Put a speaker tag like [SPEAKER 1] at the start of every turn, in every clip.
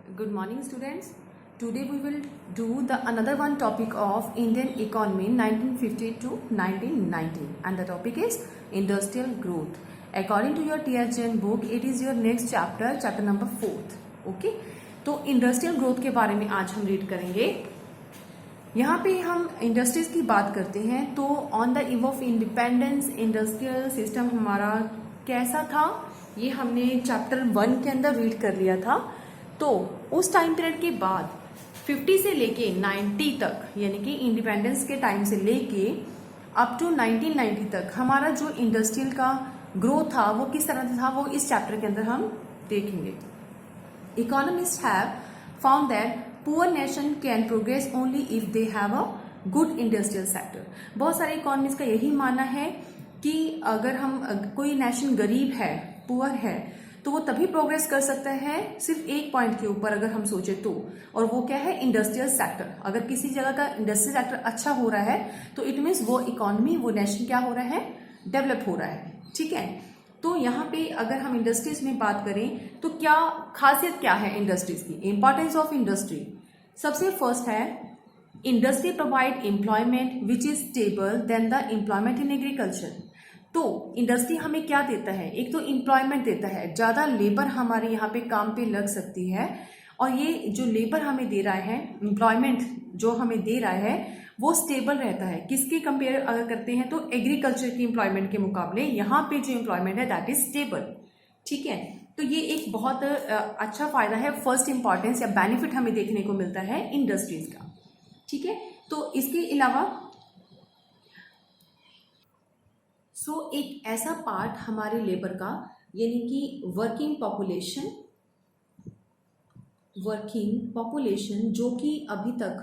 [SPEAKER 1] Good morning, students. Today we will do the another one topic of Indian economy 1950 to 1990, and the topic is industrial growth. According to your THN book, it is your next chapter, chapter number 4th. Okay, तो industrial growth के बारे में आज हम read करेंगे. यहाँ पे हम इंडस्ट्रीज की बात करते हैं तो ऑन द इव ऑफ इंडिपेंडेंस इंडस्ट्रियल सिस्टम हमारा कैसा था ये हमने चैप्टर 1 के अंदर रीड कर लिया था. तो उस टाइम पीरियड के बाद 50 से लेके 90 तक यानी कि इंडिपेंडेंस के टाइम से लेके अप टू 1990 तक हमारा जो इंडस्ट्रियल का ग्रोथ था वो किस तरह से था वो इस चैप्टर के अंदर हम देखेंगे. Economist have found that poor nation can progress only if they have a good industrial sector. बहुत सारे इकोनॉमिस्ट का यही मानना है कि अगर हम कोई नेशन गरीब है, पुअर है, तो वो तभी प्रोग्रेस कर सकता है सिर्फ एक पॉइंट के ऊपर अगर हम सोचे तो, और वो क्या है, इंडस्ट्रियल सेक्टर. अगर किसी जगह का इंडस्ट्रियल सेक्टर अच्छा हो रहा है तो इट मीन्स वो इकोनॉमी, वो नेशन क्या हो रहा है, डेवलप हो रहा है. ठीक है, तो यहाँ पे अगर हम इंडस्ट्रीज में बात करें तो क्या खासियत क्या है इंडस्ट्रीज की, इंपॉर्टेंस ऑफ इंडस्ट्री. सबसे फर्स्ट है industry provide employment which is stable then the employment in agriculture. तो इंडस्ट्री हमें क्या देता है, एक तो एम्प्लॉयमेंट देता है, ज्यादा लेबर हमारे यहाँ पे काम पे लग सकती है, और ये जो लेबर हमें दे रहा है, एम्प्लॉयमेंट जो हमें दे रहा है वो स्टेबल रहता है. किसके कंपेयर अगर करते हैं तो एग्रीकल्चर की एम्प्लॉयमेंट के मुकाबले यहाँ पे जो एम्प्लॉयमेंट है दैट इज स्टेबल. ठीक है, तो ये एक बहुत अच्छा फायदा है, फर्स्ट इंपॉर्टेंस या बेनिफिट हमें देखने को मिलता है इंडस्ट्रीज का. ठीक है, तो इसके अलावा एक ऐसा पार्ट हमारे लेबर का यानी कि वर्किंग पॉपुलेशन जो कि अभी तक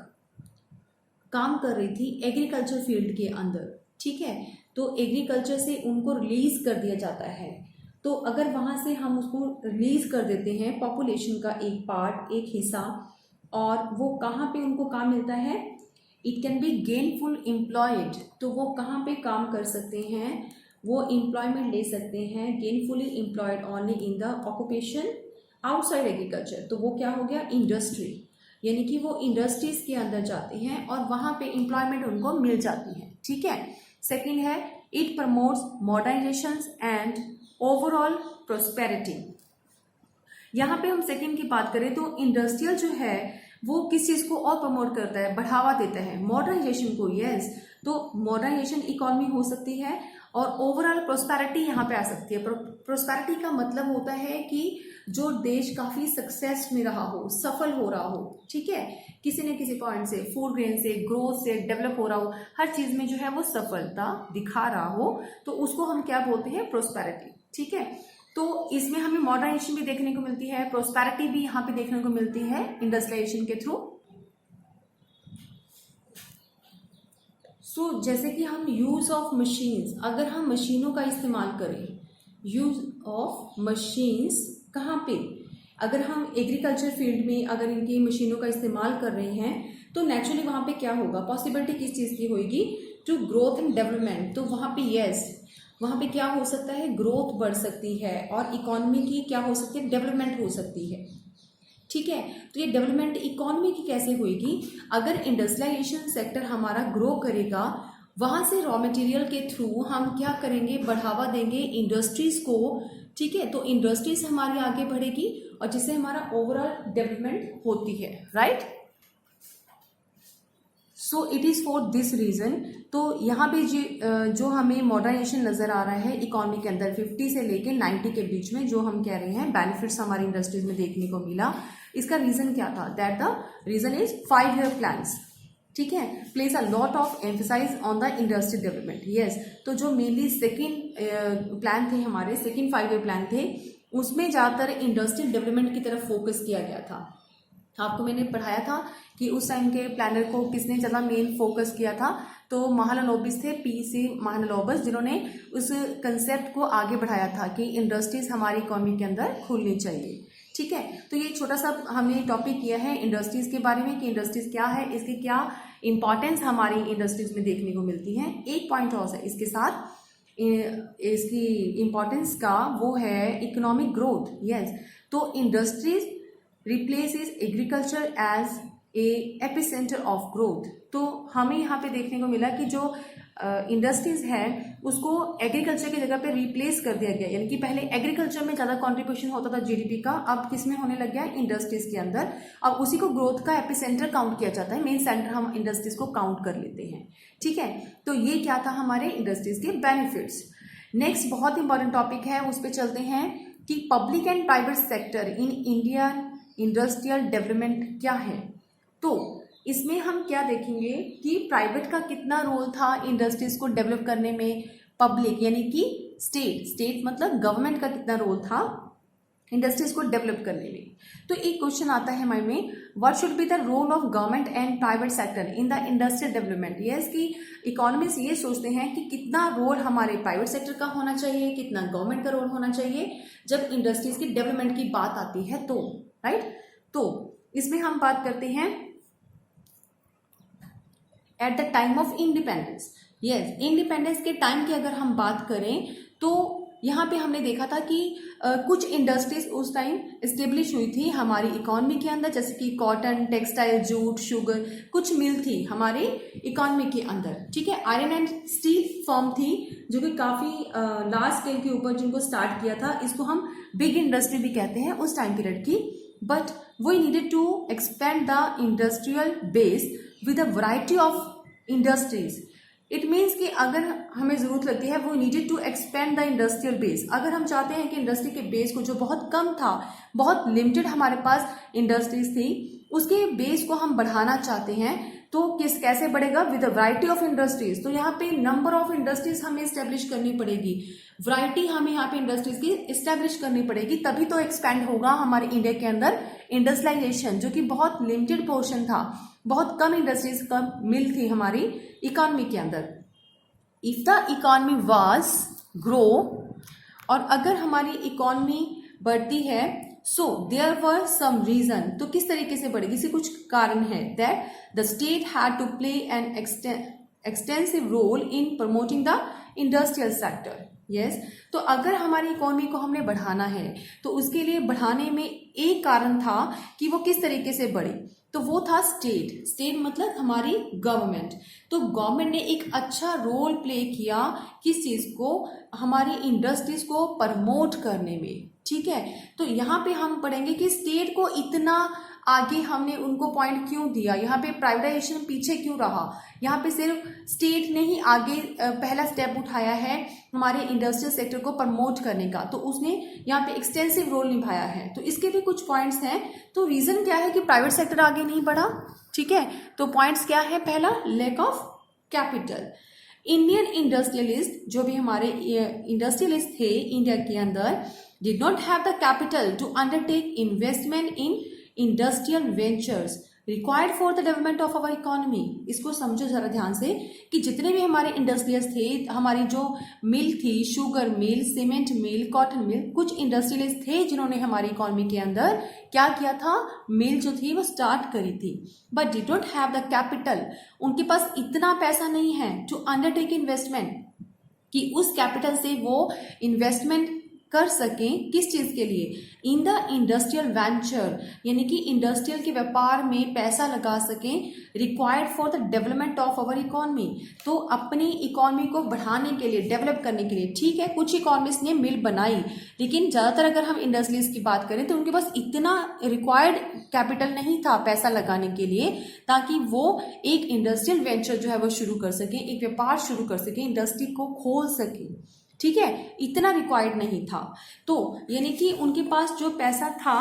[SPEAKER 1] काम कर रही थी एग्रीकल्चर फील्ड के अंदर. ठीक है, तो एग्रीकल्चर से उनको रिलीज कर दिया जाता है. तो अगर वहां से हम उसको रिलीज कर देते हैं पॉपुलेशन का एक पार्ट, एक हिस्सा, और वो कहाँ पे उनको काम मिलता है, it can be gainful employed. तो वो कहाँ पे काम कर सकते हैं, वो एम्प्लॉयमेंट ले सकते हैं gainfully employed only in the occupation outside agriculture. तो वो क्या हो गया, इंडस्ट्री, यानी कि वो इंडस्ट्रीज के अंदर जाते हैं और वहां पे एम्प्लॉयमेंट उनको मिल जाती है. ठीक है, सेकेंड है it promotes modernisation and overall prosperity. यहाँ पे हम सेकेंड की बात करें तो इंडस्ट्रियल जो है वो किस चीज को और प्रमोट करता है, बढ़ावा देता है मॉडर्नाइजेशन को. यस, तो मॉडर्नाइजेशन इकोनॉमी हो सकती है और ओवरऑल प्रोस्पेरिटी यहाँ पे आ सकती है. प्रोस्पेरिटी का मतलब होता है कि जो देश काफी सक्सेस में रहा हो, सफल हो रहा हो. ठीक है, किसी न किसी पॉइंट से, फूड ग्रेन से, ग्रोथ से, डेवलप हो रहा हो, हर चीज में जो है वो सफलता दिखा रहा हो, तो उसको हम क्या बोलते हैं, प्रोस्पेरिटी. ठीक है, तो इसमें हमें मॉडर्नाइजेशन भी देखने को मिलती है, प्रोस्पेरिटी भी यहाँ पे देखने को मिलती है इंडस्ट्रियलाइजेशन के थ्रू. जैसे कि हम यूज ऑफ मशीन्स, अगर हम मशीनों का इस्तेमाल करें, यूज ऑफ मशीन्स कहाँ पे, अगर हम एग्रीकल्चर फील्ड में अगर इनकी मशीनों का इस्तेमाल कर रहे हैं तो नेचुरली वहां पे क्या होगा, पॉसिबिलिटी किस चीज की होगी, टू ग्रोथ एंड डेवलपमेंट. तो वहां पे यस, वहां पे क्या हो सकता है, ग्रोथ बढ़ सकती है और इकोनॉमी की क्या हो सकती है, डेवलपमेंट हो सकती है. ठीक है, तो ये डेवलपमेंट इकोनॉमी की कैसे होगी, अगर इंडस्ट्रियलाइजेशन सेक्टर हमारा ग्रो करेगा, वहां से रॉ मटेरियल के थ्रू हम क्या करेंगे, बढ़ावा देंगे इंडस्ट्रीज को. ठीक है, तो इंडस्ट्रीज हमारी आगे बढ़ेगी और जिससे हमारा ओवरऑल डेवलपमेंट होती है. Right, so it is for this reason. तो यहाँ पे जो हमें मॉडर्नाइजेशन नजर आ रहा है इकोनॉमी के अंदर 50 से लेके 90 के बीच में, जो हम कह रहे हैं बेनिफिट्स हमारी इंडस्ट्रीज में देखने को मिला, इसका रीजन क्या था, that the reason is 5 year plans. ठीक है, place a lot of emphasise on the industrial development. Yes, तो जो मेनली सेकेंड प्लान थे हमारे, सेकेंड 5 year प्लान थे, उसमें ज्यादातर इंडस्ट्रियल डेवलपमेंट की तरफ फोकस किया गया था. आपको मैंने पढ़ाया था कि उस टाइम के प्लानर को किसने ज्यादा मेन फोकस किया था, तो महालनोबिस थे, पीसी महालनोबिस, जिन्होंने उस कंसेप्ट को आगे बढ़ाया था कि इंडस्ट्रीज हमारी इकोनॉमी के अंदर खुलनी चाहिए. ठीक है, तो ये छोटा सा हमने टॉपिक किया है इंडस्ट्रीज के बारे में कि इंडस्ट्रीज क्या है, इसकी क्या इंपॉर्टेंस हमारी इंडस्ट्रीज में देखने को मिलती है. एक पॉइंट और है इसके साथ, इसकी इंपॉर्टेंस का, वो है इकोनॉमिक ग्रोथ. यस, तो industries replaces agriculture as a epicenter of growth। तो हमें यहाँ पे देखने को मिला कि जो इंडस्ट्रीज है उसको एग्रीकल्चर की जगह पे रिप्लेस कर दिया गया, यानी कि पहले एग्रीकल्चर में ज़्यादा कंट्रीब्यूशन होता था जीडीपी का, अब किसमें होने लग गया, इंडस्ट्रीज के अंदर। अब उसी को ग्रोथ का एपिसेंटर काउंट किया जाता है, मेन सेंटर हम इंडस्ट्रीज को काउंट कर लेते हैं। ठीक है, तो ये क्या था हमारे इंडस्ट्रीज के बेनिफिट्स। नेक्स्ट बहुत इंपॉर्टेंट टॉपिक है, उस पर चलते हैं कि public and private sector in India industrial development क्या है। तो इसमें हम क्या देखेंगे कि प्राइवेट का कितना रोल था इंडस्ट्रीज को डेवलप करने में, पब्लिक यानी कि स्टेट मतलब गवर्नमेंट का कितना रोल था इंडस्ट्रीज को डेवलप करने में। तो एक क्वेश्चन आता है माइंड में, what should be the role of government and private sector in the industrial development. Yes, कि इकोनॉमिस्ट ये सोचते हैं कि कितना रोल हमारे प्राइवेट सेक्टर का होना चाहिए, कितना गवर्नमेंट का रोल होना चाहिए जब इंडस्ट्रीज की डेवलपमेंट की बात आती है तो, राइट। तो इसमें हम बात करते हैं at the time of independence. Yes, independence के टाइम की अगर हम बात करें तो यहाँ पे हमने देखा था कि कुछ इंडस्ट्रीज उस टाइम इस्टेब्लिश हुई थी हमारी इकोनॉमी के अंदर, जैसे कि कॉटन, टेक्सटाइल, जूट, शुगर, कुछ मिल थी हमारी इकोनॉमी के अंदर। ठीक है, आयरन एंड स्टील फर्म थी जो कि काफ़ी लार्ज स्केल के ऊपर जिनको स्टार्ट किया था, इसको हम बिग इंडस्ट्री भी कहते हैं उस टाइम पीरियड की। But we needed to expand the industrial base with a variety of industries. It means कि अगर हमें जरूरत लगती है वो needed to expand the industrial base. अगर हम चाहते हैं कि इंडस्ट्री के बेस को, जो बहुत कम था, बहुत लिमिटेड हमारे पास इंडस्ट्रीज थी, उसके बेस को हम बढ़ाना चाहते हैं तो कैसे बढ़ेगा, विद वैरायटी ऑफ इंडस्ट्रीज। तो यहाँ पे नंबर ऑफ इंडस्ट्रीज हमें इस्टेब्लिश करनी पड़ेगी, वैरायटी हमें यहाँ पे इंडस्ट्रीज की इस्टेब्लिश करनी पड़ेगी, तभी तो एक्सपेंड होगा हमारे इंडिया के अंदर इंडस्ट्रियलाइजेशन, जो कि बहुत लिमिटेड पोर्शन था, बहुत कम इंडस्ट्रीज का मिल थी हमारी इकोनॉमी के अंदर। If the economy was grow, और अगर हमारी इकोनॉमी बढ़ती है, so there were some reason, तो किस तरीके से बढ़ेगी, इसे कुछ कारण है, that the state had to play an extensive role in promoting the industrial sector. Yes, तो अगर हमारी इकोनॉमी को हमने बढ़ाना है तो उसके लिए बढ़ाने में एक कारण था कि वो किस तरीके से बढ़े, तो वो था स्टेट मतलब हमारी गवर्नमेंट। तो गवर्नमेंट ने एक अच्छा रोल प्ले किया किस चीज को, हमारी इंडस्ट्रीज को प्रमोट करने में। ठीक है, तो यहाँ पे हम पढ़ेंगे कि स्टेट को इतना आगे हमने उनको पॉइंट क्यों दिया, यहाँ पे प्राइवेटाइजेशन पीछे क्यों रहा, यहाँ पे सिर्फ स्टेट ने ही आगे पहला स्टेप उठाया है हमारे इंडस्ट्रियल सेक्टर को प्रमोट करने का, तो उसने यहाँ पे एक्सटेंसिव रोल निभाया है। तो इसके भी कुछ पॉइंट्स हैं। तो रीजन क्या है कि प्राइवेट सेक्टर आगे नहीं बढ़ा। ठीक है, तो पॉइंट्स क्या है, पहला lack of capital. Indian industrialist, जो भी हमारे इंडस्ट्रियलिस्ट थे इंडिया के अंदर, did not have the capital to undertake investment in industrial ventures required for the development of our economy. इसको समझो जरा ध्यान से कि जितने भी हमारे इंडस्ट्रियल्स थे, हमारी जो मिल थी, शुगर मिल, सीमेंट मिल, कॉटन मिल, कुछ इंडस्ट्रियलिस्ट थे जिन्होंने हमारी इकोनॉमी के अंदर क्या किया था, मिल जो थी वो स्टार्ट करी थी, but did not have the capital, उनके पास इतना पैसा नहीं है टू अंडरटेक इन्वेस्टमेंट, कि उस कैपिटल से वो इन्वेस्टमेंट कर सकें किस चीज के लिए, इन द इंडस्ट्रियल वेंचर, यानी कि इंडस्ट्रियल के व्यापार में पैसा लगा सकें, required for the development of our economy, तो अपनी इकोनॉमी को बढ़ाने के लिए, डेवलप करने के लिए। ठीक है, कुछ इकोनॉमिस्ट ने मिल बनाई, लेकिन ज्यादातर अगर हम इंडस्ट्रीज की बात करें तो उनके पास इतना रिक्वायर्ड कैपिटल नहीं था पैसा लगाने के लिए, ताकि वो एक इंडस्ट्रियल वेंचर जो है वो शुरू कर सकें, एक व्यापार शुरू कर सकें, इंडस्ट्री को खोल सकें। ठीक है, इतना रिक्वायर्ड नहीं था, तो यानी कि उनके पास जो पैसा था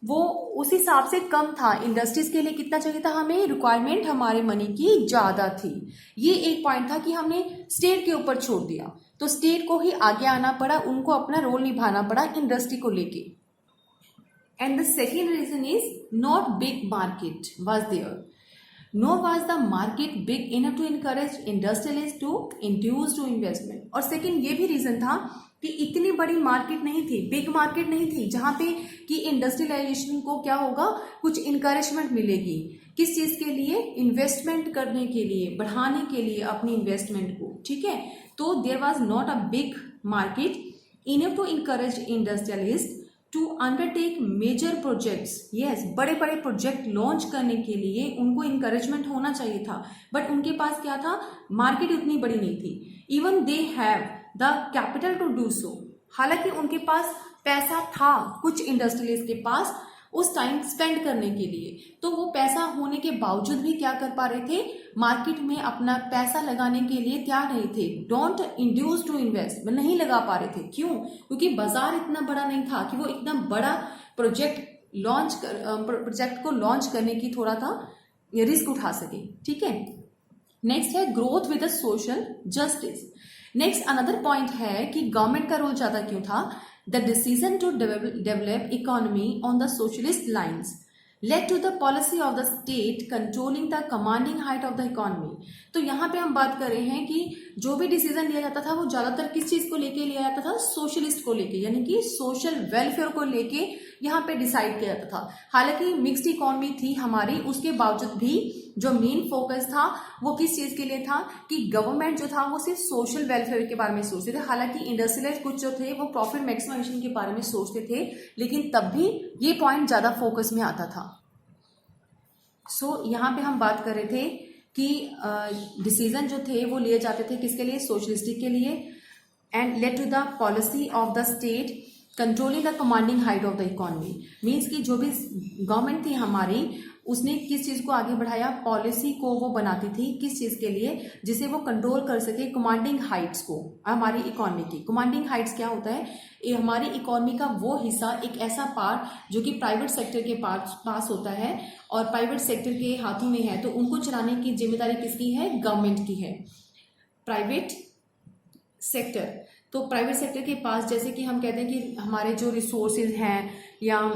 [SPEAKER 1] वो उस हिसाब से कम था। इंडस्ट्रीज के लिए कितना चाहिए था हमें, रिक्वायरमेंट हमारे मनी की ज्यादा थी। ये एक पॉइंट था कि हमने स्टेट के ऊपर छोड़ दिया, तो स्टेट को ही आगे आना पड़ा, उनको अपना रोल निभाना पड़ा इंडस्ट्री को लेके। And the second reason is not big market was there, nor was the market big enough to encourage industrialists to induce to investment। और सेकंड ये भी रीजन था कि इतनी बड़ी मार्केट नहीं थी, बिग मार्केट नहीं थी, जहां पे कि इंडस्ट्रियलाइजेशन को क्या होगा, कुछ इंकरेजमेंट मिलेगी, किस चीज के लिए, इन्वेस्टमेंट करने के लिए, बढ़ाने के लिए अपनी इन्वेस्टमेंट को। ठीक है, तो there was not a big market enough to encourage industrialist to undertake major projects, yes, बड़े बड़े प्रोजेक्ट लॉन्च करने के लिए उनको इंकरेजमेंट होना चाहिए था, बट उनके पास क्या था, मार्केट उतनी बड़ी नहीं थी। Even they have the capital to do so, हालांकि उनके पास पैसा था कुछ इंडस्ट्रियलिस्ट के पास उस टाइम स्पेंड करने के लिए, तो वो पैसा होने के बावजूद भी क्या कर पा रहे थे, मार्केट में अपना पैसा लगाने के लिए तैयार नहीं थे। डोंट इंड्यूस टू इन्वेस्ट, नहीं लगा पा रहे थे। क्यों? क्योंकि बाजार इतना बड़ा नहीं था कि वो इतना बड़ा प्रोजेक्ट को लॉन्च करने की थोड़ा सा रिस्क उठा सके। ठीक है, नेक्स्ट है growth with social justice. Next another point है कि गवर्नमेंट का रोल ज्यादा क्यों था। The decision to develop economy on the socialist lines led to the policy of the state controlling the commanding height of the economy। तो यहाँ पे हम बात कर रहे हैं कि जो भी डिसीजन लिया जाता था वो ज्यादातर किस चीज को लेके लिया जाता था, सोशलिस्ट को लेके, यानी कि सोशल वेलफेयर को लेके यहाँ पे डिसाइड किया जाता था। हालांकि मिक्स्ड इकोनॉमी थी हमारी, उसके बावजूद भी जो मेन फोकस था वो किस चीज के लिए था कि गवर्नमेंट जो था वो सिर्फ सोशल वेलफेयर के बारे में सोचते थे। हालांकि इंडस्ट्रियलिस्ट कुछ जो थे वो प्रॉफिट मैक्सिमाइजेशन के बारे में सोचते थे, लेकिन तब भी ये पॉइंट ज्यादा फोकस में आता था। यहाँ पे हम बात कर रहे थे कि डिसीजन जो थे वो लिए जाते थे किसके लिए, सोशलिस्टिक के लिए, and led to the policy of the state controlling the commanding height of the economy. Means कि जो भी गवर्नमेंट थी हमारी उसने किस चीज को आगे बढ़ाया, पॉलिसी को वो बनाती थी किस चीज के लिए, जिसे वो कंट्रोल कर सके कमांडिंग हाइट्स को, हमारी इकोनॉमी की। कमांडिंग हाइट्स क्या होता है, ये हमारी इकोनॉमी का वो हिस्सा, एक ऐसा पार्ट जो कि प्राइवेट सेक्टर के पास होता है और प्राइवेट सेक्टर के हाथों में है, तो उनको चलाने की जिम्मेदारी किसकी है, गवर्नमेंट की है। प्राइवेट सेक्टर, तो प्राइवेट सेक्टर के पास जैसे कि हम कहते हैं कि हमारे जो रिसोर्सेज हैं या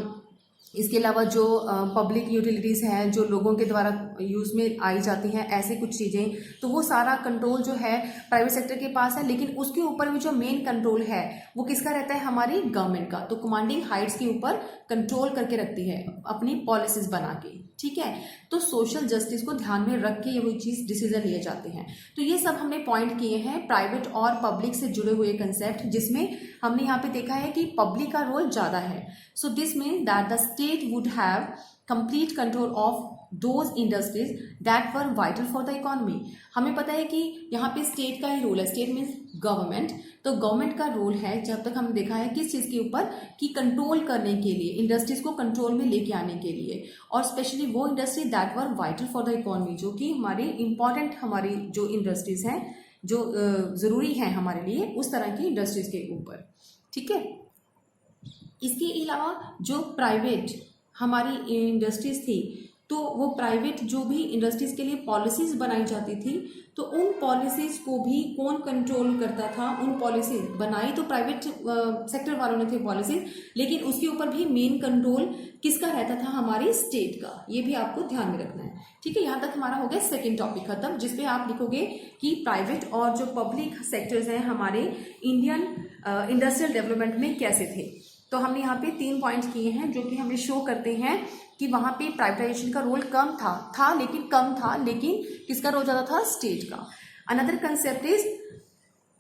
[SPEAKER 1] इसके अलावा जो पब्लिक यूटिलिटीज़ हैं जो लोगों के द्वारा यूज़ में आई जाती हैं, ऐसे कुछ चीज़ें, तो वो सारा कंट्रोल जो है प्राइवेट सेक्टर के पास है, लेकिन उसके ऊपर भी जो मेन कंट्रोल है वो किसका रहता है, हमारी गवर्नमेंट का। तो कमांडिंग हाइट्स के ऊपर कंट्रोल करके रखती है अपनी पॉलिसीज बना के। ठीक है, तो सोशल जस्टिस को ध्यान में रख के ये वो चीज़ डिसीजन लिए जाते हैं। तो ये सब हमने पॉइंट किए हैं प्राइवेट और पब्लिक से जुड़े हुए कंसेप्ट, जिसमें हमने यहाँ पे देखा है कि पब्लिक का रोल ज़्यादा है। So this mean that the state would have complete control of those industries that were vital for the economy. हमें पता है कि यहाँ पे स्टेट का ही रोल है, स्टेट मीन्स गवर्नमेंट, तो गवर्नमेंट का रोल है जब तक हमने देखा है किस चीज़ के ऊपर, कि कंट्रोल करने के लिए, इंडस्ट्रीज को कंट्रोल में लेके आने के लिए, और स्पेशली वो industry that were vital for the economy, जो कि हमारी इंपॉर्टेंट, हमारी जो इंडस्ट्रीज हैं जो ज़रूरी हैं हमारे लिए, उस तरह की इंडस्ट्रीज के ऊपर। ठीक है, इसके अलावा जो प्राइवेट हमारी इंडस्ट्रीज थी, तो वो प्राइवेट जो भी इंडस्ट्रीज के लिए पॉलिसीज बनाई जाती थी, तो उन पॉलिसीज को भी कौन कंट्रोल करता था, उन पॉलिसीज बनाई तो प्राइवेट सेक्टर वालों ने थे पॉलिसीज, लेकिन उसके ऊपर भी मेन कंट्रोल किसका रहता था, हमारी स्टेट का। ये भी आपको ध्यान में रखना है। ठीक है, यहाँ तक हमारा हो गया सेकेंड टॉपिक खत्म, जिसपे आप लिखोगे कि प्राइवेट और जो पब्लिक सेक्टर्स हैं हमारे इंडियन इंडस्ट्रियल डेवलपमेंट में कैसे थे। तो हमने यहाँ पे 3 पॉइंट्स किए हैं जो कि हमें शो करते हैं कि वहाँ पे प्राइवेटाइजेशन का रोल कम था लेकिन कम था, लेकिन किसका रोल ज़्यादा था, स्टेट का। Another concept is,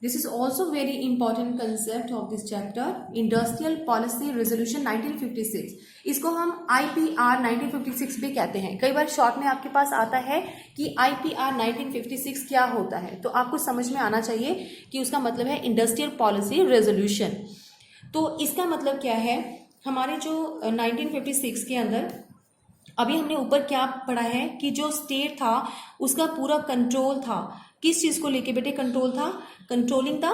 [SPEAKER 1] this is also very important concept of this chapter, industrial policy resolution 1956। इसको हम IPR 1956 भी कहते हैं। कई बार शॉर्ट में आपके पास आता है कि IPR 1956 क्या होता है, तो आपको समझ में आना चाहिए कि उसका मतलब है इंडस्ट्रियल पॉलिसी रेजोल्यूशन। तो इसका मतलब क्या है, हमारे जो 1956 के अंदर अभी हमने ऊपर क्या पढ़ा है कि जो स्टेट था उसका पूरा कंट्रोल था, किस चीज़ को लेके बेटे कंट्रोल था, कंट्रोलिंग द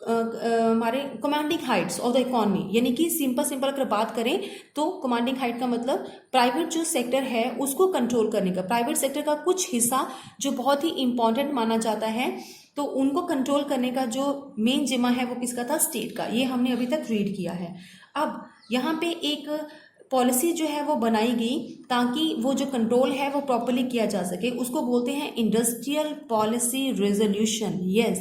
[SPEAKER 1] हमारे commanding Heights of the economy. यानी कि सिंपल अगर बात करें तो कमांडिंग हाइट का मतलब प्राइवेट जो सेक्टर है उसको कंट्रोल करने का, प्राइवेट सेक्टर का कुछ हिस्सा जो बहुत ही इंपॉर्टेंट माना जाता है, तो उनको कंट्रोल करने का जो मेन जिम्मा है वो किसका था, स्टेट का। ये हमने अभी तक रीड किया है। अब यहाँ पे एक पॉलिसी जो है वो बनाई गई ताकि वो जो कंट्रोल है वो प्रॉपर्ली किया जा सके, उसको बोलते हैं इंडस्ट्रियल पॉलिसी रेजोल्यूशन। यस,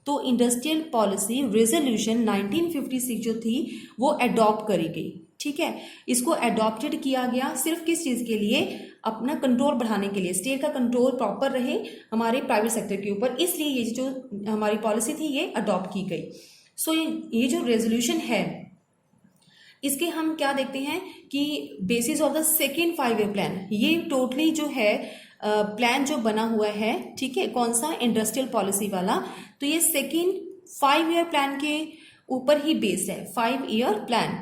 [SPEAKER 1] तो इंडस्ट्रियल पॉलिसी रेजोल्यूशन 1956 जो थी वो अडॉप्ट करी गई। ठीक है, इसको अडॉप्टेड किया गया सिर्फ किस चीज़ के लिए, अपना कंट्रोल बढ़ाने के लिए, स्टेट का कंट्रोल प्रॉपर रहे हमारे प्राइवेट सेक्टर के ऊपर, इसलिए ये जो हमारी पॉलिसी थी ये अडॉप्ट की गई। सो ये जो रेजोल्यूशन है इसके हम क्या देखते हैं कि basis of the second 5 year plan, ये टोटली जो है प्लान जो बना हुआ है, ठीक है, कौन सा, इंडस्ट्रियल पॉलिसी वाला, तो ये सेकेंड 5 ईयर प्लान के ऊपर ही बेस्ड है, 5 ईयर प्लान।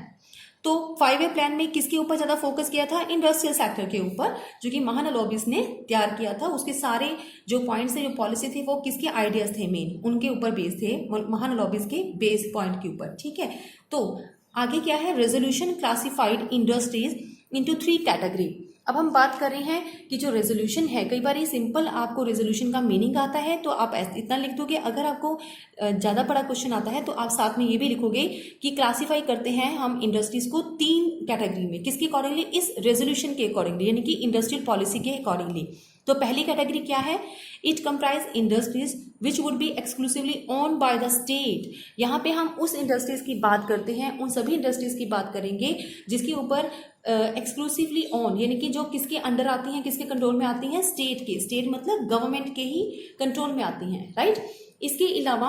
[SPEAKER 1] तो 5 ईयर प्लान में किसके ऊपर ज्यादा फोकस किया था, इंडस्ट्रियल सेक्टर के ऊपर, जो कि महाना लॉबीज ने तैयार किया था। उसके सारे जो पॉइंट्स थे, जो पॉलिसी थी, वो किसके आइडियाज थे, मेन उनके ऊपर बेस थे, महाना लॉबीज के बेस पॉइंट के ऊपर, ठीक है। तो आगे क्या है, resolution classified industries into 3 category. अब हम बात कर रहे हैं कि जो रेजोल्यूशन है, कई बार ये सिंपल आपको रेजोल्यूशन का मीनिंग आता है तो आप इतना लिख दोगे। अगर आपको ज़्यादा बड़ा क्वेश्चन आता है तो आप साथ में ये भी लिखोगे कि क्लासिफाई करते हैं हम इंडस्ट्रीज को 3 कैटेगरी में, किसके अकॉर्डिंगली, इस रेजोल्यूशन के अकॉर्डिंगली, यानी कि इंडस्ट्रियल पॉलिसी के अकॉर्डिंगली। तो पहली कैटेगरी क्या है, it comprise industries which would be exclusively own by the state. यहाँ पे हम उस इंडस्ट्रीज की बात करते हैं, उन सभी इंडस्ट्रीज की बात करेंगे जिसके ऊपर एक्सक्लूसिवली ऑन, यानी कि जो किसके अंडर आती हैं, किसके कंट्रोल में आती हैं, स्टेट के, स्टेट मतलब गवर्नमेंट के ही कंट्रोल में आती हैं, राइट। इसके अलावा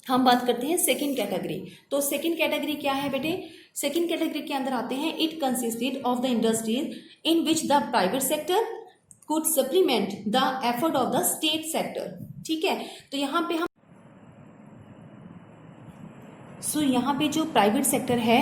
[SPEAKER 1] हम बात करते हैं सेकंड कैटेगरी। तो सेकंड कैटेगरी क्या है बेटे, सेकंड कैटेगरी के अंदर आते हैं, it consisted of the industries in which the private sector could supplement the effort of the state sector, ठीक है। तो यहाँ पे हम यहाँ पे जो प्राइवेट सेक्टर है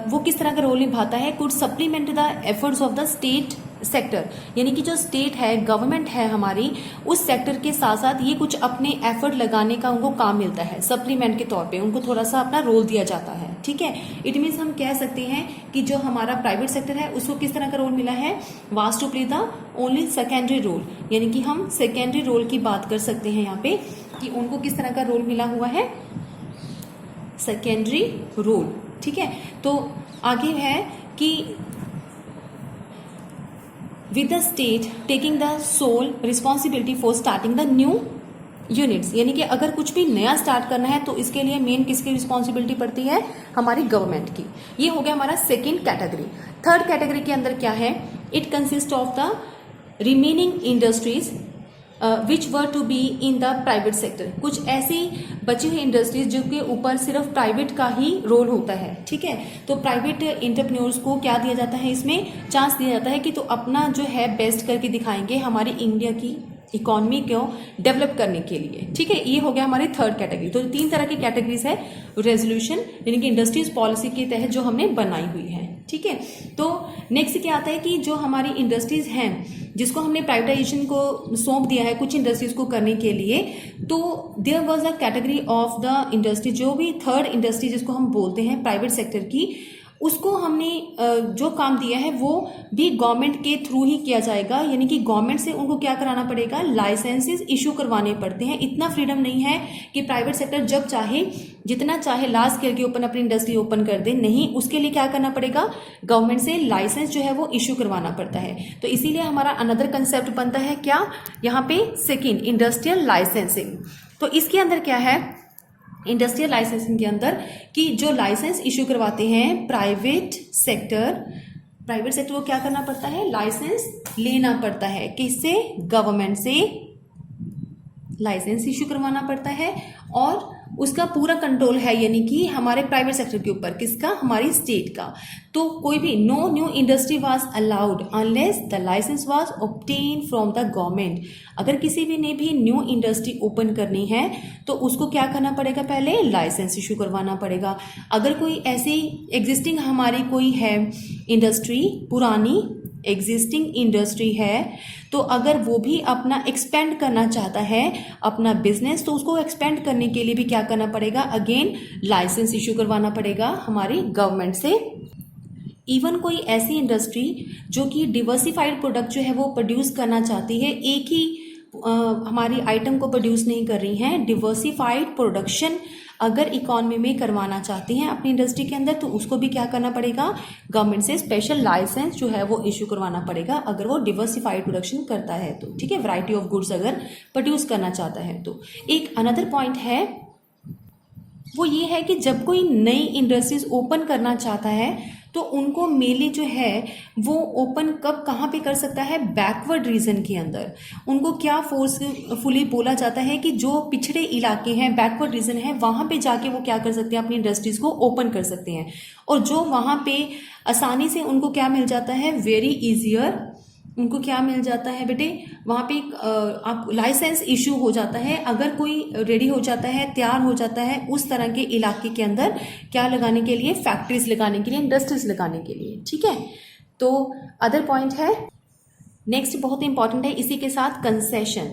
[SPEAKER 1] वो किस तरह का रोल निभाता है, could supplement the efforts of the state sector, यानी कि जो स्टेट है, गवर्नमेंट है हमारी, उस सेक्टर के साथ साथ ये कुछ अपने एफर्ट लगाने का उनको काम मिलता है, सप्लीमेंट के तौर पे उनको थोड़ा सा अपना रोल दिया जाता है, ठीक है। इट मीन्स हम कह सकते हैं कि जो हमारा प्राइवेट सेक्टर है उसको किस तरह का रोल मिला है, was to play the only secondary role, यानी कि हम सेकेंडरी रोल की बात कर सकते हैं यहाँ पे कि उनको किस तरह का रोल मिला हुआ है, सेकेंडरी रोल, ठीक है। तो आगे है कि with the state taking the sole responsibility for starting the new units, यानी कि अगर कुछ भी नया स्टार्ट करना है तो इसके लिए मेन किसकी रिस्पॉन्सिबिलिटी पड़ती है, हमारी गवर्नमेंट की। ये हो गया हमारा सेकेंड कैटेगरी। थर्ड कैटेगरी के अंदर क्या है, it consist of the remaining industries which were to be in the private sector, कुछ ऐसी बची हुई इंडस्ट्रीज जो के ऊपर सिर्फ प्राइवेट का ही रोल होता है, ठीक है। तो प्राइवेट एंटरप्रेन्योर्स को क्या दिया जाता है, इसमें चांस दिया जाता है कि तो अपना जो है बेस्ट करके दिखाएंगे हमारी इंडिया की इकोनॉमी को डेवलप करने के लिए, ठीक है। ये हो गया हमारी थर्ड कैटेगरी। तो 3 तरह की कैटेगरीज है रेजोल्यूशन, यानी कि इंडस्ट्रीज पॉलिसी के तहत जो हमने बनाई हुई है, ठीक है। तो नेक्स्ट क्या आता है कि जो हमारी इंडस्ट्रीज हैं जिसको हमने प्राइवेटाइजेशन को सौंप दिया है कुछ इंडस्ट्रीज को करने के लिए, तो there was a category of the industry, जो भी थर्ड इंडस्ट्री जिसको हम बोलते हैं प्राइवेट सेक्टर की, उसको हमने जो काम दिया है वो भी गवर्नमेंट के थ्रू ही किया जाएगा, यानी कि गवर्नमेंट से उनको क्या कराना पड़ेगा, लाइसेंसेस इशू करवाने पड़ते हैं। इतना फ्रीडम नहीं है कि प्राइवेट सेक्टर जब चाहे जितना चाहे लार्ज स्केल के ऊपर अपनी इंडस्ट्री ओपन कर दे, नहीं, उसके लिए क्या करना पड़ेगा, गवर्नमेंट से लाइसेंस जो है वो इशू करवाना पड़ता है। तो इसीलिए हमारा अनदर कंसेप्ट बनता है क्या, यहाँ पे सेकेंड इंडस्ट्रियल लाइसेंसिंग। तो इसके अंदर क्या है, इंडस्ट्रियल लाइसेंसिंग के अंदर कि जो लाइसेंस इशू करवाते हैं प्राइवेट सेक्टर को क्या करना पड़ता है, लाइसेंस लेना पड़ता है, किससे, गवर्नमेंट से लाइसेंस इशू करवाना पड़ता है और उसका पूरा कंट्रोल है, यानी कि हमारे प्राइवेट सेक्टर के ऊपर, किसका, हमारी स्टेट का। तो कोई भी no new industry was allowed unless the licence was obtain from the government. अगर किसी भी ने भी न्यू इंडस्ट्री ओपन करनी है तो उसको क्या करना पड़ेगा, पहले लाइसेंस इशू करवाना पड़ेगा। अगर कोई ऐसी एग्जिस्टिंग हमारी कोई है इंडस्ट्री, पुरानी एग्जिस्टिंग इंडस्ट्री है, तो अगर वो भी अपना एक्सपेंड करना चाहता है अपना बिजनेस, तो उसको एक्सपेंड करने के लिए भी क्या करना पड़ेगा, अगेन लाइसेंस इशू करवाना पड़ेगा हमारी गवर्नमेंट से। इवन कोई ऐसी इंडस्ट्री जो कि डिवर्सिफाइड प्रोडक्ट जो है वो प्रोड्यूस करना चाहती है, एक ही हमारी आइटम को प्रोड्यूस नहीं कर रही हैं, डिवर्सिफाइड प्रोडक्शन अगर इकोनॉमी में करवाना चाहती हैं अपनी इंडस्ट्री के अंदर, तो उसको भी क्या करना पड़ेगा, गवर्नमेंट से स्पेशल लाइसेंस जो है वो इशू करवाना पड़ेगा अगर वो डिवर्सिफाइड प्रोडक्शन करता है तो, ठीक है, वैरायटी ऑफ गुड्स अगर प्रोड्यूस करना चाहता है तो। एक अनदर पॉइंट है वो ये है कि जब कोई नई इंडस्ट्रीज ओपन करना चाहता है तो उनको मेनली जो है वो ओपन कब कहाँ पे कर सकता है, बैकवर्ड रीजन के अंदर। उनको क्या फोर्सफुली बोला जाता है कि जो पिछड़े इलाके हैं, बैकवर्ड रीजन है, वहाँ पे जाके वो क्या कर सकते हैं, अपनी इंडस्ट्रीज को ओपन कर सकते हैं। और जो वहाँ पे आसानी से उनको क्या मिल जाता है, वेरी इजियर, उनको क्या मिल जाता है बेटे, वहाँ पे आप लाइसेंस इशू हो जाता है। अगर कोई रेडी हो जाता है, तैयार हो जाता है उस तरह के इलाके के अंदर क्या लगाने के लिए, फैक्ट्रीज लगाने के लिए, इंडस्ट्रीज लगाने के लिए। ठीक है, तो अदर पॉइंट है नेक्स्ट, बहुत इंपॉर्टेंट है इसी के साथ, कंसेशन।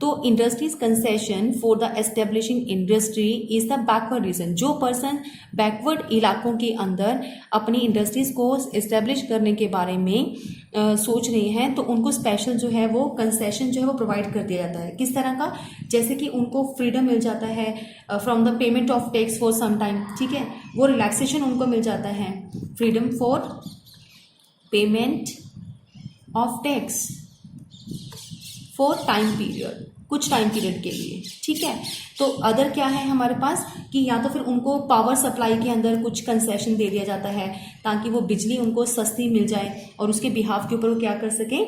[SPEAKER 1] तो industries concession for the establishing industry is the backward region. जो पर्सन बैकवर्ड इलाकों के अंदर अपनी इंडस्ट्रीज को एस्टेब्लिश करने के बारे में सोच रहे हैं, तो उनको स्पेशल जो है वो कंसेशन जो है वो प्रोवाइड कर दिया जाता है। किस तरह का, जैसे कि उनको फ्रीडम मिल जाता है from the payment of tax for some time. ठीक है, वो रिलैक्सेशन उनको मिल जाता है, freedom for payment of tax for time period, कुछ टाइम पीरियड के लिए। ठीक है, तो अदर क्या है हमारे पास कि या तो फिर उनको पावर सप्लाई के अंदर कुछ कंसेशन दे दिया जाता है ताकि वो बिजली उनको सस्ती मिल जाए और उसके बिहाफ के ऊपर वो क्या कर सके,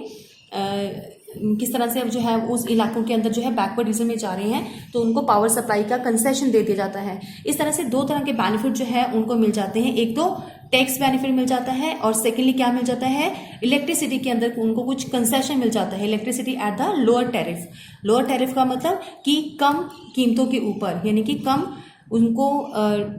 [SPEAKER 1] किस तरह से अब जो है उस इलाकों के अंदर जो है बैकवर्ड रीजन में जा रहे हैं तो उनको पावर सप्लाई का कंसेशन दे दिया जाता है। इस तरह से दो तरह के बेनिफिट जो है उनको मिल जाते हैं, एक तो टैक्स बेनिफिट मिल जाता है और सेकेंडली क्या मिल जाता है, इलेक्ट्रिसिटी के अंदर उनको कुछ कंसेशन मिल जाता है, electricity at the lower tariff. Lower tariff का मतलब कि कम कीमतों के ऊपर, यानी कि कम उनको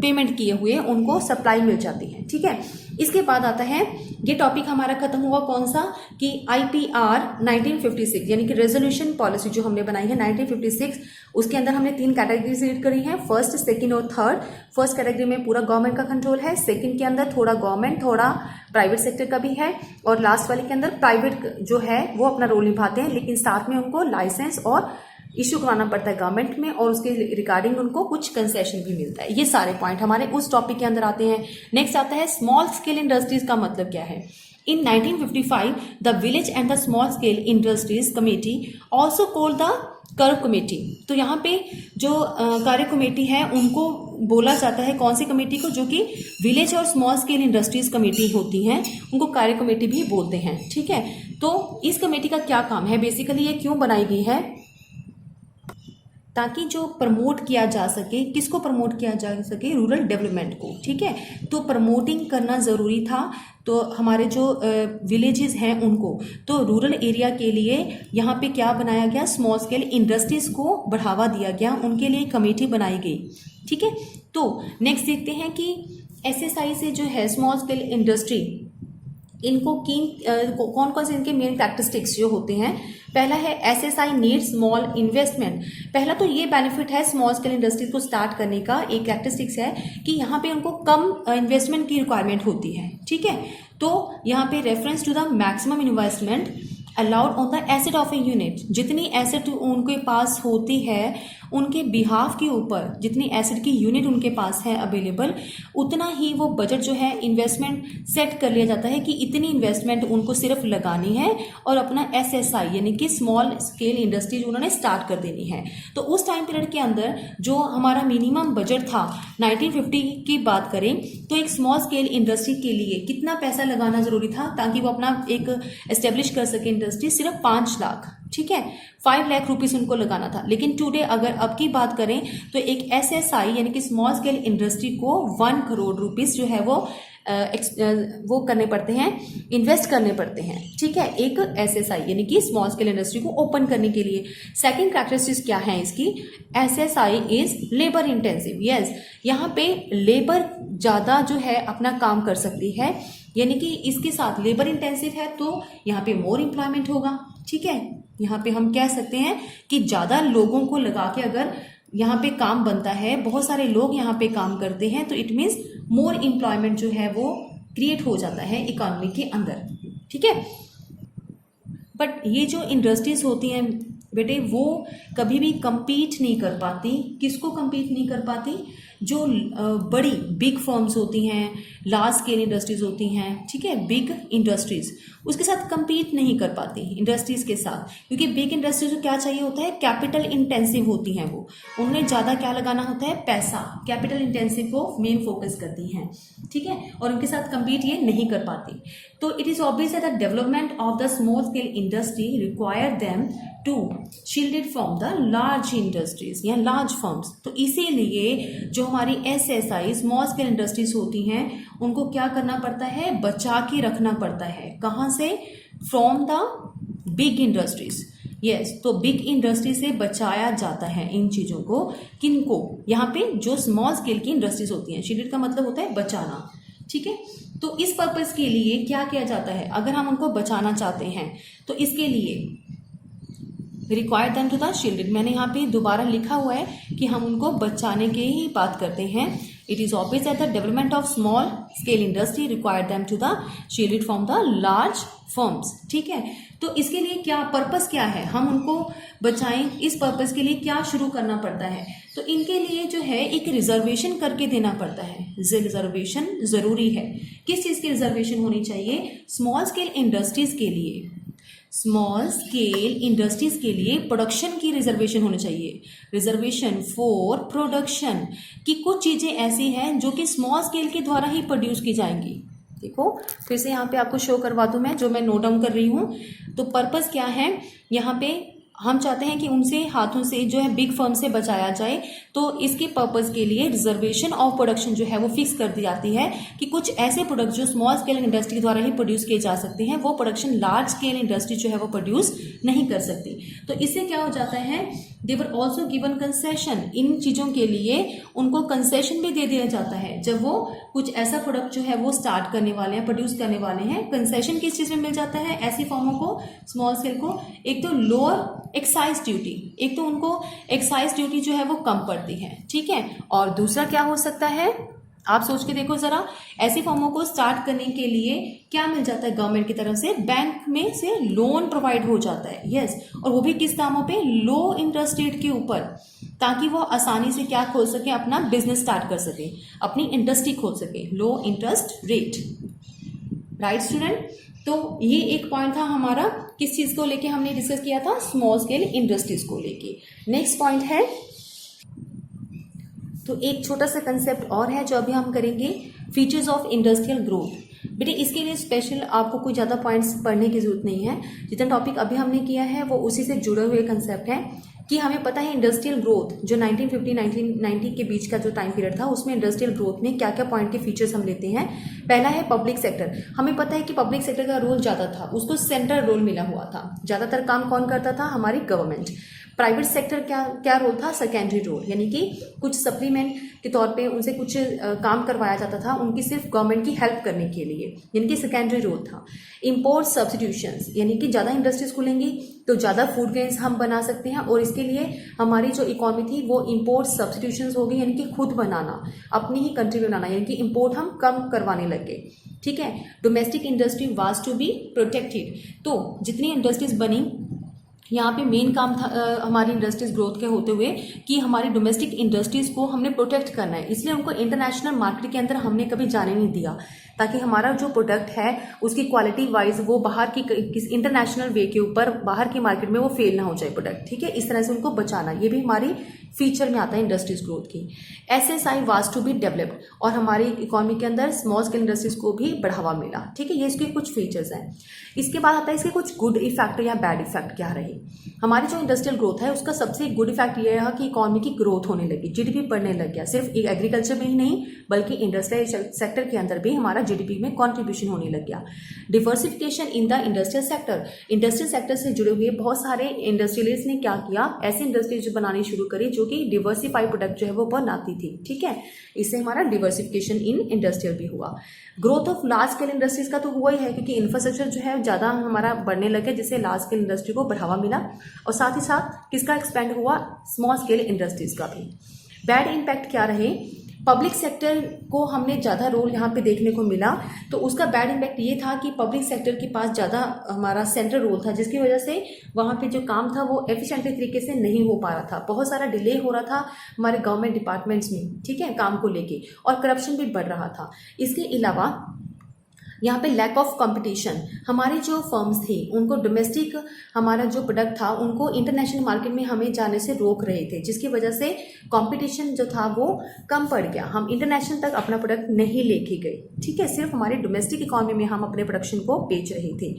[SPEAKER 1] पेमेंट किए हुए उनको सप्लाई मिल जाती है। ठीक है, इसके बाद आता है, ये टॉपिक हमारा खत्म हुआ कौन सा, कि IPR 1956 यानी कि रेजोल्यूशन पॉलिसी जो हमने बनाई है 1956, उसके अंदर हमने 3 कैटेगरीज रीड करी हैं, फर्स्ट, सेकंड और थर्ड। फर्स्ट कैटेगरी में पूरा गवर्नमेंट का कंट्रोल है, सेकंड के अंदर थोड़ा गवर्नमेंट थोड़ा प्राइवेट सेक्टर का भी है, और लास्ट वाले के अंदर प्राइवेट जो है वो अपना रोल निभाते हैं, लेकिन साथ में उनको लाइसेंस और इशू करवाना पड़ता है गवर्नमेंट में और उसके रिगार्डिंग उनको कुछ कंसेशन भी मिलता है। ये सारे पॉइंट हमारे उस टॉपिक के अंदर आते हैं। नेक्स्ट आता है स्मॉल स्केल इंडस्ट्रीज का मतलब क्या है। इन 1955 the village and the small scale industries committee also called the curve committee. तो यहाँ पे जो कार्य कमेटी है उनको बोला जाता है, कौन सी कमेटी को, जो कि विलेज और स्मॉल स्केल इंडस्ट्रीज कमेटी होती हैं उनको कार्य कमेटी भी बोलते हैं। ठीक है, तो इस कमेटी का क्या काम है, बेसिकली ये क्यों बनाई गई है, ताकि जो प्रमोट किया जा सके, किसको प्रमोट किया जा सके, रूरल डेवलपमेंट को। ठीक है, तो प्रमोटिंग करना ज़रूरी था, तो हमारे जो विलेजेस हैं उनको, तो रूरल एरिया के लिए यहाँ पे क्या बनाया गया, स्मॉल स्केल इंडस्ट्रीज को बढ़ावा दिया गया, उनके लिए कमेटी बनाई गई। ठीक है, तो नेक्स्ट देखते हैं कि SSI से जो है स्मॉल स्केल इंडस्ट्री, इनको कौन कौन से इनके मेन कैरेक्टरिस्टिक्स जो होते हैं। पहला है SSI नीड स्मॉल इन्वेस्टमेंट। पहला तो ये बेनिफिट है स्मॉल स्केल इंडस्ट्री को स्टार्ट करने का, एक कैरेक्टरिस्टिक्स है कि यहाँ पे उनको कम इन्वेस्टमेंट की रिक्वायरमेंट होती है। ठीक है, तो यहाँ पे reference to the maximum investment allowed on the asset of a unit. जितनी एसेट उनके पास होती है उनके बिहाफ के ऊपर, जितनी एसेट की यूनिट उनके पास है अवेलेबल, उतना ही वो बजट जो है इन्वेस्टमेंट सेट कर लिया जाता है कि इतनी इन्वेस्टमेंट उनको सिर्फ लगानी है और अपना SSI यानी कि स्मॉल स्केल इंडस्ट्री जो उन्होंने स्टार्ट कर देनी है। तो उस टाइम पीरियड के अंदर जो हमारा मिनिमम बजट था 1950 की बात करें तो एक स्मॉल स्केल इंडस्ट्री के लिए कितना पैसा लगाना जरूरी था ताकि वो अपना एक एस्टेब्लिश कर सके इंडस्ट्री, सिर्फ 5 लाख। ठीक है, 5 लाख रुपीस उनको लगाना था। लेकिन टुडे अगर अब की बात करें तो एक SSI यानी कि स्मॉल स्केल इंडस्ट्री को 1 करोड़ रुपीस जो है वो करने पड़ते हैं, इन्वेस्ट करने पड़ते हैं। ठीक है, एक SSI यानी कि स्मॉल स्केल इंडस्ट्री को ओपन करने के लिए। सेकंड कैरेक्टरिस्टिक्स क्या है इसकी, SSI is labour intensive. Yes, यहाँ पे लेबर ज़्यादा जो है अपना काम कर सकती है, यानी कि इसके साथ लेबर इंटेंसिव है तो यहाँ पे मोर एम्प्लॉयमेंट होगा। ठीक है, यहाँ पे हम कह सकते हैं कि ज़्यादा लोगों को लगा के अगर यहाँ पे काम बनता है, बहुत सारे लोग यहाँ पे काम करते हैं, तो इट मीन्स मोर एम्प्लॉयमेंट जो है वो क्रिएट हो जाता है इकोनॉमी के अंदर। ठीक है, बट ये जो इंडस्ट्रीज होती हैं बेटे वो कभी भी compete नहीं कर पाती। किसको compete नहीं कर पाती, जो बड़ी बिग फर्म्स होती हैं, लार्ज स्केल इंडस्ट्रीज होती हैं, ठीक है, बिग इंडस्ट्रीज, उसके साथ compete नहीं कर पाती इंडस्ट्रीज के साथ, क्योंकि बिग इंडस्ट्रीज को क्या चाहिए होता है, कैपिटल इंटेंसिव होती हैं, वो उन्हें ज़्यादा क्या लगाना होता है, पैसा, कैपिटल इंटेंसिव को मेन फोकस करती हैं, ठीक है, और उनके साथ compete ये नहीं कर पाती। तो it is obvious that the development of the small scale industry require them to shielded from the large industries या लार्ज फर्म्स। तो इसीलिए जो हमारी SSI स्मॉल स्केल इंडस्ट्रीज होती हैं उनको क्या करना पड़ता है, बचा के रखना पड़ता है। कहाँ से, from the big industries. Yes, तो बिग इंडस्ट्री से बचाया जाता है इन चीज़ों को। किनको, यहाँ पे जो स्मॉल स्केल की इंडस्ट्रीज होती हैं, शील्डेड का मतलब होता है बचाना, ठीक है। तो इस पर्पज के लिए क्या किया जाता है, अगर हम उनको बचाना चाहते हैं तो इसके लिए require them to the shielded, मैंने यहाँ पे दोबारा लिखा हुआ है कि हम उनको बचाने की ही बात करते हैं। It is obvious that the development of small scale industry require them to the shielded from the large firms, ठीक है। तो इसके लिए क्या पर्पस क्या है, हम उनको बचाएं, इस पर्पस के लिए क्या शुरू करना पड़ता है, तो इनके लिए जो है एक रिजर्वेशन करके देना पड़ता है। रिजर्वेशन जरूरी है। किस चीज़ की रिजर्वेशन होनी चाहिए, स्मॉल स्केल इंडस्ट्रीज के लिए, स्मॉल स्केल इंडस्ट्रीज के लिए प्रोडक्शन की रिजर्वेशन होनी चाहिए। रिजर्वेशन फॉर प्रोडक्शन, कि कुछ चीज़ें ऐसी हैं जो कि स्मॉल स्केल के द्वारा ही प्रोड्यूस की जाएंगी। देखो फिर से यहाँ पे आपको शो करवा दूँ मैं, जो मैं नोट डाउन कर रही हूँ। तो पर्पस क्या है, यहाँ पे हम चाहते हैं कि उनसे हाथों से जो है बिग फर्म से बचाया जाए। तो इसके पर्पस के लिए रिजर्वेशन ऑफ प्रोडक्शन जो है वो फिक्स कर दी जाती है कि कुछ ऐसे प्रोडक्ट जो स्मॉल स्केल इंडस्ट्री द्वारा ही प्रोड्यूस किए जा सकते हैं, वो प्रोडक्शन लार्ज स्केल इंडस्ट्री जो है वो प्रोड्यूस नहीं कर सकती। तो इससे क्या हो जाता है, दे वर ऑल्सो गिवन कंसेशन, इन चीज़ों के लिए उनको कंसेशन भी दे दिया जाता है। जब वो कुछ ऐसा प्रोडक्ट जो है वो स्टार्ट करने वाले हैं, प्रोड्यूस करने वाले हैं, कंसेशन किस चीज़ में मिल जाता है, ऐसी फर्मों को, स्मॉल स्केल को, एक तो लोअर एक्साइज ड्यूटी, एक तो उनको एक्साइज ड्यूटी जो है वो कम पड़ती है, ठीक है। और दूसरा क्या हो सकता है, आप सोच के देखो जरा, ऐसी फर्मों को स्टार्ट करने के लिए क्या मिल जाता है गवर्नमेंट की तरफ से, बैंक में से लोन प्रोवाइड हो जाता है। यस, और वो भी किस दामों पे, लो इंटरेस्ट रेट के ऊपर, ताकि वो आसानी से क्या खोल सके, अपना बिजनेस स्टार्ट कर सके, अपनी इंडस्ट्री खोल सके, लो इंटरेस्ट रेट। राइट स्टूडेंट, तो ये एक पॉइंट था हमारा, किस चीज को लेके हमने डिस्कस किया था, स्मॉल स्केल इंडस्ट्रीज को लेके। नेक्स्ट पॉइंट है, तो एक छोटा सा कंसेप्ट और है जो अभी हम करेंगे, फीचर्स ऑफ इंडस्ट्रियल ग्रोथ। बेटे इसके लिए स्पेशल आपको कोई ज़्यादा पॉइंट्स पढ़ने की जरूरत नहीं है, जितना टॉपिक अभी हमने किया है वो उसी से जुड़े हुए कंसेप्ट है। कि हमें पता है इंडस्ट्रियल ग्रोथ जो 1950-1990 के बीच का जो टाइम पीरियड था, उसमें इंडस्ट्रियल ग्रोथ में क्या क्या पॉइंट के फीचर्स हम लेते हैं। पहला है पब्लिक सेक्टर। हमें पता है कि पब्लिक सेक्टर का रोल ज़्यादा था, उसको सेंट्रल रोल मिला हुआ था, ज़्यादातर काम कौन करता था, हमारी गवर्नमेंट। प्राइवेट सेक्टर क्या रोल था, सेकेंडरी रोल, यानी कि कुछ सप्लीमेंट के तौर पे उनसे कुछ काम करवाया जाता था, उनकी सिर्फ गवर्नमेंट की हेल्प करने के लिए, यानी कि सेकेंडरी रोल था। इंपोर्ट सब्स्टिट्यूशंस, यानी कि ज़्यादा इंडस्ट्रीज खुलेंगी तो ज़्यादा फूड ग्रेन्स हम बना सकते हैं, और इसके लिए हमारी जो इकोनॉमी थी वो इंपोर्ट सब्स्टिट्यूशंस हो गई, यानी कि खुद बनाना, अपनी ही कंट्री में बनाना, यानी कि इंपोर्ट हम कम करवाने लग गए। ठीक है, domestic industry was to be protected. तो जितनी इंडस्ट्रीज बनी, यहाँ पे मेन काम था हमारी इंडस्ट्रीज ग्रोथ के होते हुए कि हमारी डोमेस्टिक इंडस्ट्रीज को हमने प्रोटेक्ट करना है, इसलिए उनको इंटरनेशनल मार्केट के अंदर हमने कभी जाने नहीं दिया, ताकि हमारा जो प्रोडक्ट है उसकी क्वालिटी वाइज वो बाहर की किस इंटरनेशनल वे के ऊपर बाहर की मार्केट में वो फेल ना हो जाए प्रोडक्ट। ठीक है, इस तरह से उनको बचाना, ये भी हमारी फीचर में आता है इंडस्ट्रीज ग्रोथ की। SSI was to be developed, और हमारी इकोनॉमी के अंदर स्मॉल स्केल इंडस्ट्रीज को भी बढ़ावा मिला। ठीक है, ये इसके कुछ फीचर्स हैं। इसके बाद आता है इसके कुछ गुड इफेक्ट या बैड इफेक्ट क्या रहे। हमारी जो इंडस्ट्रियल ग्रोथ है उसका सबसे गुड इफेक्ट ये रहा कि इकोनॉमी की ग्रोथ होने लगी, GDP बढ़ने लग गया। सिर्फ एग्रीकल्चर में ही नहीं बल्कि इंडस्ट्रियल सेक्टर के अंदर भी हमारा GDP में कॉन्ट्रीब्यूशन होने लग गया। Diversification in the industrial sector, industrial sector से जुड़े हुए बहुत सारे इंडस्ट्रियलिस्ट ने क्या किया, ऐसी इंडस्ट्रीज बनानी शुरू करी जो कि डिवर्सिफाइड प्रोडक्ट जो है वो बनाती थी। ठीक है, इससे हमारा डिवर्सिफिकेशन इन इंडस्ट्रियल भी हुआ। Growth of large scale industries का तो हुआ ही है, क्योंकि इंफ्रास्ट्रक्चर जो है ज़्यादा हमारा बढ़ने लगे, जिससे लार्ज स्केल इंडस्ट्री को बढ़ावा मिला, और साथ ही साथ किसका एक्सपेंड हुआ, स्मॉल स्केल इंडस्ट्रीज का भी। बैड इम्पैक्ट क्या रहे, पब्लिक सेक्टर को हमने ज़्यादा रोल यहाँ पे देखने को मिला, तो उसका बैड इम्पैक्ट ये था कि पब्लिक सेक्टर के पास ज़्यादा हमारा सेंट्रल रोल था, जिसकी वजह से वहाँ पे जो काम था वो एफिशिएंटली तरीके से नहीं हो पा रहा था, बहुत सारा डिले हो रहा था हमारे गवर्नमेंट डिपार्टमेंट्स में, ठीक है, काम को लेके, और करप्शन भी बढ़ रहा था। इसके अलावा यहाँ पे लैक ऑफ कंपटीशन, हमारी जो फर्म्स थी उनको डोमेस्टिक हमारा जो प्रोडक्ट था उनको इंटरनेशनल मार्केट में हमें जाने से रोक रहे थे, जिसकी वजह से कंपटीशन जो था वो कम पड़ गया, हम इंटरनेशनल तक अपना प्रोडक्ट नहीं लेके गए, ठीक है, सिर्फ हमारे डोमेस्टिक इकोनॉमी में हम अपने प्रोडक्शन को बेच रहे थे।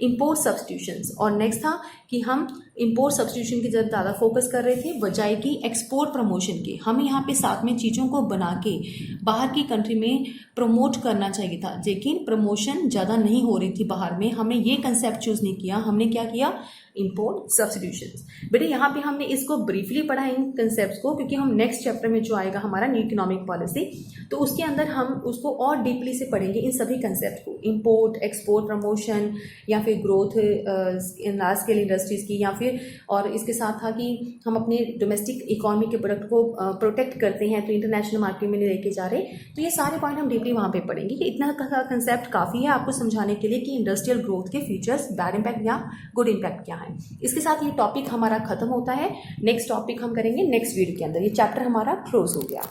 [SPEAKER 1] इम्पोर्ट सब्सटीट्यूशंस, और नेक्स्ट था कि हम इम्पोर्ट सब्सटीट्यूशन की जब ज़्यादा फोकस कर रहे थे बजाय कि एक्सपोर्ट प्रमोशन के, हमें यहाँ पे साथ में चीज़ों को बना के बाहर की कंट्री में प्रमोट करना चाहिए था, लेकिन प्रमोशन ज़्यादा नहीं हो रही थी बाहर में, हमने ये कंसेप्ट चूज़ नहीं किया, हमने क्या किया, इम्पोर्ट सब्सटीट्यूशंस। बेटे यहाँ पे हमने इसको ब्रीफली पढ़ा इन कंसेप्ट्स को, क्योंकि हम नेक्स्ट चैप्टर में जो आएगा हमारा न्यू इकोनॉमिक पॉलिसी, तो उसके अंदर हम उसको और डीपली से पढ़ेंगे इन सभी कंसेप्ट को, इम्पोर्ट, एक्सपोर्ट, प्रमोशन, या फिर growth in large scale industries की, या फिर और इसके साथ था कि हम अपने डोमेस्टिक इकोनॉमी के प्रोडक्ट को प्रोटेक्ट करते हैं तो इंटरनेशनल मार्केट में नहीं लेके जा रहे, तो ये सारे पॉइंट हम डीपली वहाँ पे पढ़ेंगे। कि इतना कंसेप्ट काफ़ी है आपको समझाने के लिए कि इंडस्ट्रियल ग्रोथ के फीचर्स, बैड इम्पैक्ट या गुड इम्पैक्ट क्या है। इसके साथ ये टॉपिक हमारा खत्म होता है, नेक्स्ट टॉपिक हम करेंगे नेक्स्ट वीडियो के अंदर, ये चैप्टर हमारा क्लोज हो गया।